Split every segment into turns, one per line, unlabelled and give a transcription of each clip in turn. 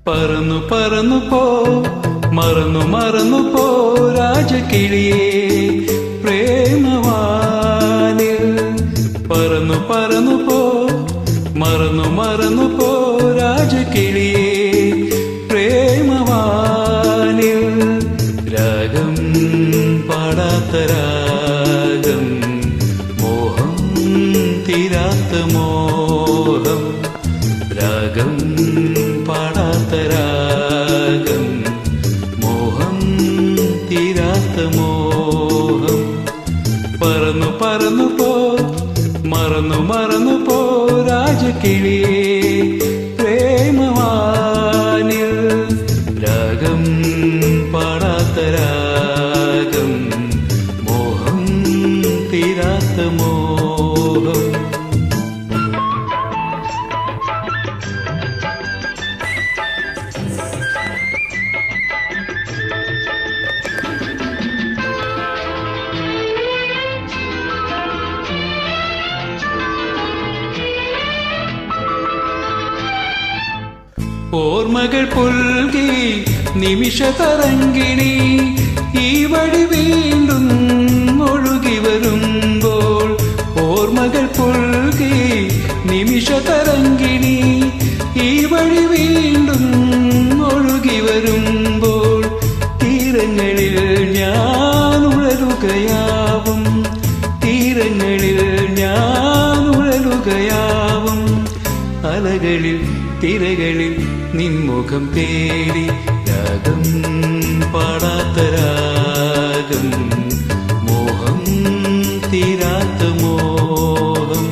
പറന്നു പറന്നു പോ, മറന്നു മറന്നു പോ രാജകിളിയേ പ്രേമവാനിൽ. പറന്നു പറന്നു പോ, മറന്നു മറന്നു പോ രാജകിളിയേ പ്രേമവാനിൽ. രാഗം പാടാത്ത രാഗം, മോഹം തീരാത്ത മോഹം. രാഗം പാടാത്ത രാഗം, മോഹം തീരാത്ത മോഹം. പറന്നു പറന്നു പോ, മറന്നു മറന്നു പോ രാജകിളിയേ പ്രേമവാനിൽ. രാഗം പാടാത്ത രാഗം, മോഹം തീരാത്ത മോഹം. ഓർമ്മകൾ പുൽകി നിമിഷതരംഗിണി ഈ വഴി വീണ്ടും ഒഴുകി വരുമ്പോൾ. ഓർമ്മകൾ പുൽകി നിമിഷതരംഗിണി ഈ വഴി വീണ്ടും ഒഴുകി വരുമ്പോൾ. തീരങ്ങളിൽ ഞാൻ ഉഴലുകയാവും, തീരങ്ങളിൽ ഞാൻ ഉഴലുകയാവും. അലകളിൽ തിരകളിൽ നിൻമുഖം തേടി. രാഗം പാടാത്ത രാഗം, മോഹം തീരാത്ത മോഹം.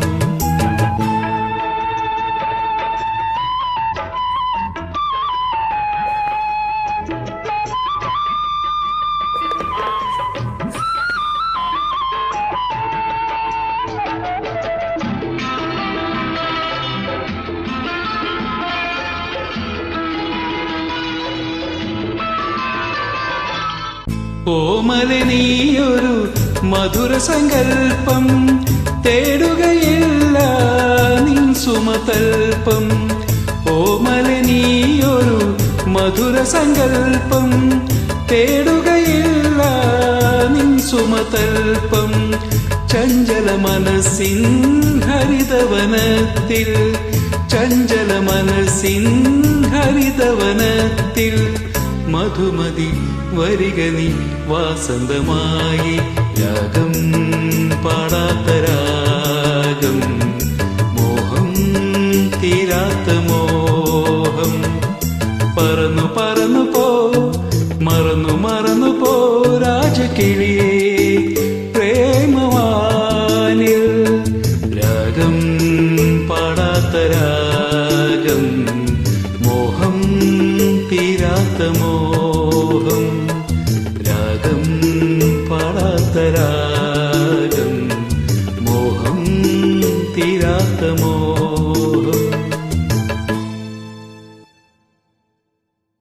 ഓമലെ നീയൊരു മധുര സങ്കൽപ്പം, തേടുകയില്ല നിൻ സുമതൽപ്പം. ഓമലെ നീയൊരു മധുര സങ്കൽപ്പം, തേടുകയില്ല നിൻ സുമതൽപ്പം. ചഞ്ചല മനസ്സിൻ ഹരിതവനത്തിൽ, ചഞ്ചല മനസ്സിൻ ഹരിതവനത്തിൽ. മധുമതി വരിക നീ വാസന്തമായി. രാഗം പാടാത്ത രാഗം, മോഹം തീരാത്ത മോഹം. പറന്നു പറന്നു പോ, മറന്നു മറന്നു പോ രാജകിളിയേ പ്രേമവാനിൽ. രാഗം പാടാത്ത രാഗം, മോഹം തീരാത്ത മോഹം.